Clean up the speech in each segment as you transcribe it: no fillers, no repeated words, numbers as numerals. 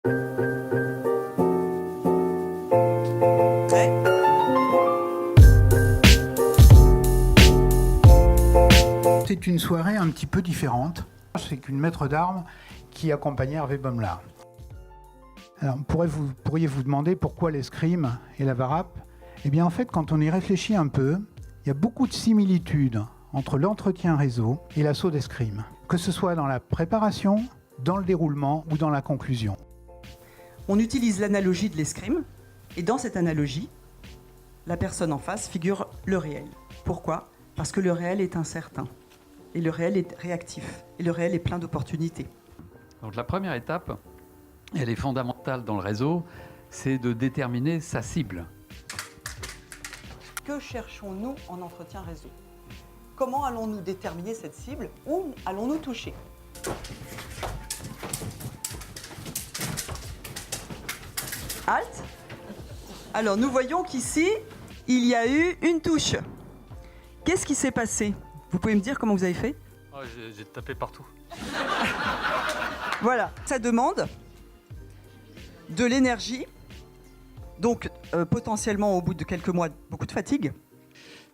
C'est une soirée un petit peu différente. C'est qu'une maître d'armes qui accompagnait Hervé Baumlar. Alors, pourriez vous demander pourquoi l'escrime et la varap? Eh bien, en fait, quand on y réfléchit un peu, il y a beaucoup de similitudes entre l'entretien réseau et l'assaut d'escrime, que ce soit dans la préparation, dans le déroulement ou dans la conclusion. On utilise l'analogie de l'escrime, et dans cette analogie, la personne en face figure le réel. Pourquoi? Parce que le réel est incertain, et le réel est réactif, et le réel est plein d'opportunités. Donc la première étape, elle est fondamentale dans le réseau, c'est de déterminer sa cible. Que cherchons-nous en entretien réseau? Comment allons-nous déterminer cette cible? Où allons-nous toucher? Halte. Alors nous voyons qu'ici, il y a eu une touche. Qu'est-ce qui s'est passé? Vous pouvez me dire comment vous avez fait? Oh, j'ai tapé partout. Voilà, ça demande de l'énergie, donc potentiellement au bout de quelques mois, beaucoup de fatigue.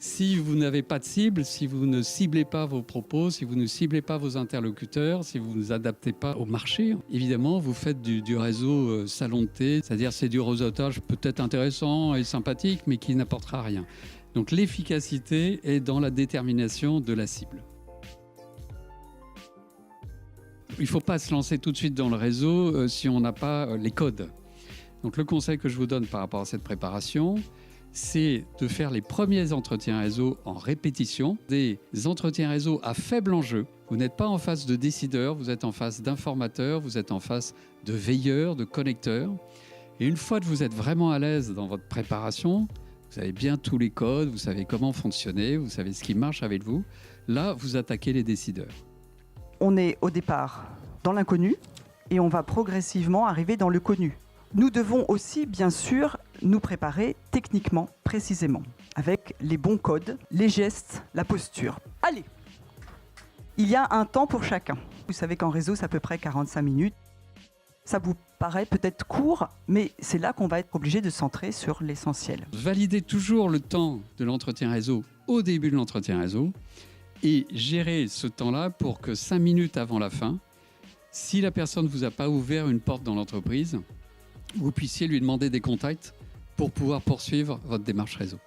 Si vous n'avez pas de cible, si vous ne ciblez pas vos propos, si vous ne ciblez pas vos interlocuteurs, si vous ne vous adaptez pas au marché, évidemment, vous faites du réseau salon de thé, c'est-à-dire c'est du réseautage peut-être intéressant et sympathique, mais qui n'apportera rien. Donc l'efficacité est dans la détermination de la cible. Il ne faut pas se lancer tout de suite dans le réseau si on n'a pas les codes. Donc le conseil que je vous donne par rapport à cette préparation, c'est de faire les premiers entretiens réseau en répétition, des entretiens réseau à faible enjeu. Vous n'êtes pas en face de décideurs, vous êtes en face d'informateurs, vous êtes en face de veilleurs, de connecteurs. Et une fois que vous êtes vraiment à l'aise dans votre préparation, vous avez bien tous les codes, vous savez comment fonctionner, vous savez ce qui marche avec vous, là, vous attaquez les décideurs. On est au départ dans l'inconnu et on va progressivement arriver dans le connu. Nous devons aussi, bien sûr, nous préparer techniquement, précisément, avec les bons codes, les gestes, la posture. Allez, il y a un temps pour chacun. Vous savez qu'en réseau, c'est à peu près 45 minutes. Ça vous paraît peut-être court, mais c'est là qu'on va être obligé de centrer sur l'essentiel. Validez toujours le temps de l'entretien réseau au début de l'entretien réseau et gérez ce temps-là pour que 5 minutes avant la fin, si la personne ne vous a pas ouvert une porte dans l'entreprise, vous puissiez lui demander des contacts pour pouvoir poursuivre votre démarche réseau.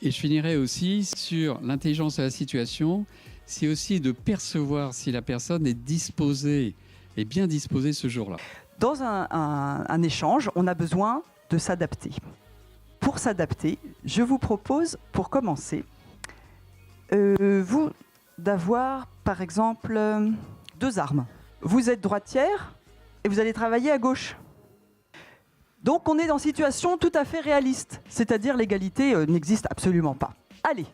Et je finirai aussi sur l'intelligence de la situation, c'est aussi de percevoir si la personne est disposée, est bien disposée ce jour-là. Dans un échange, on a besoin de s'adapter. Pour s'adapter, je vous propose, pour commencer, vous d'avoir, par exemple, 2 armes. Vous êtes droitière et vous allez travailler à gauche. Donc on est dans une situation tout à fait réaliste, c'est-à-dire l'égalité n'existe absolument pas. Allez.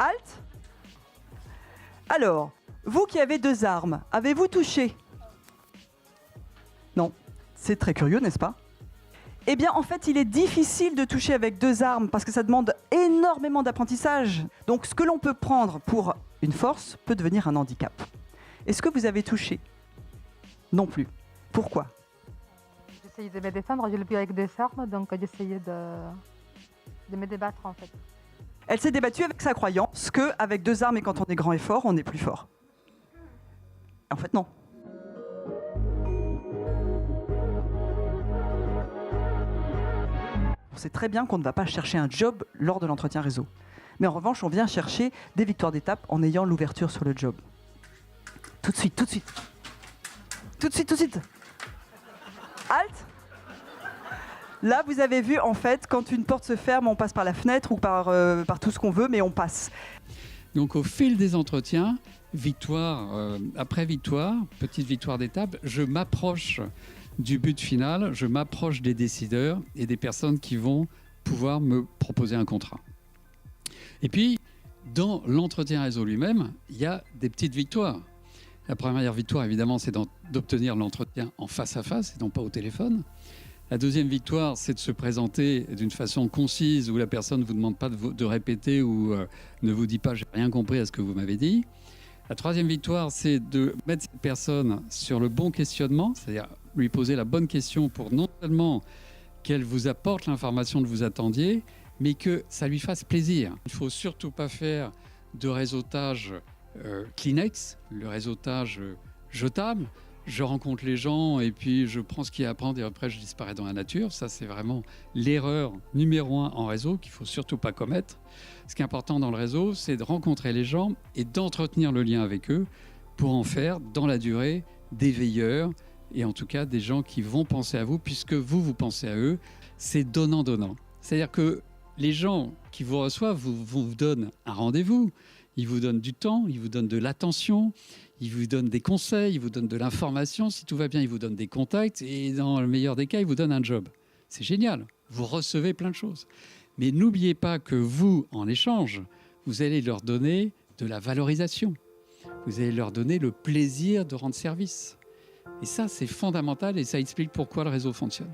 Halte. Alors, vous qui avez 2 armes, avez-vous touché? Non. C'est très curieux, n'est-ce pas? Eh bien, en fait, il est difficile de toucher avec 2 armes parce que ça demande énormément d'apprentissage. Donc, ce que l'on peut prendre pour une force peut devenir un handicap. Est-ce que vous avez touché? Non plus. Pourquoi? J'essayais de me défendre, je l'ai vu avec 2 armes, donc j'essayais de me débattre en fait. Elle s'est débattue avec sa croyance qu'avec 2 armes et quand on est grand et fort, on est plus fort. En fait, non. On sait très bien qu'on ne va pas chercher un job lors de l'entretien réseau. Mais en revanche, on vient chercher des victoires d'étape en ayant l'ouverture sur le job. Tout de suite, tout de suite. Tout de suite, tout de suite. Halte. Là, vous avez vu, en fait, quand une porte se ferme, on passe par la fenêtre ou par tout ce qu'on veut, mais on passe. Donc au fil des entretiens, victoire après victoire, petite victoire d'étape, je m'approche du but final, je m'approche des décideurs et des personnes qui vont pouvoir me proposer un contrat. Et puis, dans l'entretien réseau lui-même, il y a des petites victoires. La première victoire, évidemment, c'est d'obtenir l'entretien en face à face et non pas au téléphone. La deuxième victoire, c'est de se présenter d'une façon concise où la personne ne vous demande pas de répéter ou ne vous dit pas « j'ai rien compris à ce que vous m'avez dit ». La troisième victoire, c'est de mettre cette personne sur le bon questionnement, c'est-à-dire lui poser la bonne question pour non seulement qu'elle vous apporte l'information que vous attendiez, mais que ça lui fasse plaisir. Il ne faut surtout pas faire de réseautage Kleenex, le réseautage jetable. Je rencontre les gens et puis je prends ce qu'il y a à prendre et après je disparais dans la nature. Ça, c'est vraiment l'erreur numéro 1 en réseau qu'il ne faut surtout pas commettre. Ce qui est important dans le réseau, c'est de rencontrer les gens et d'entretenir le lien avec eux pour en faire, dans la durée, des veilleurs et en tout cas des gens qui vont penser à vous puisque vous pensez à eux. C'est donnant-donnant. C'est-à-dire que les gens qui vous reçoivent vous donnent un rendez-vous, ils vous donnent du temps, ils vous donnent de l'attention, ils vous donnent des conseils, ils vous donnent de l'information. Si tout va bien, ils vous donnent des contacts et dans le meilleur des cas, ils vous donnent un job. C'est génial, vous recevez plein de choses. Mais n'oubliez pas que vous, en échange, vous allez leur donner de la valorisation. Vous allez leur donner le plaisir de rendre service. Et ça, c'est fondamental et ça explique pourquoi le réseau fonctionne.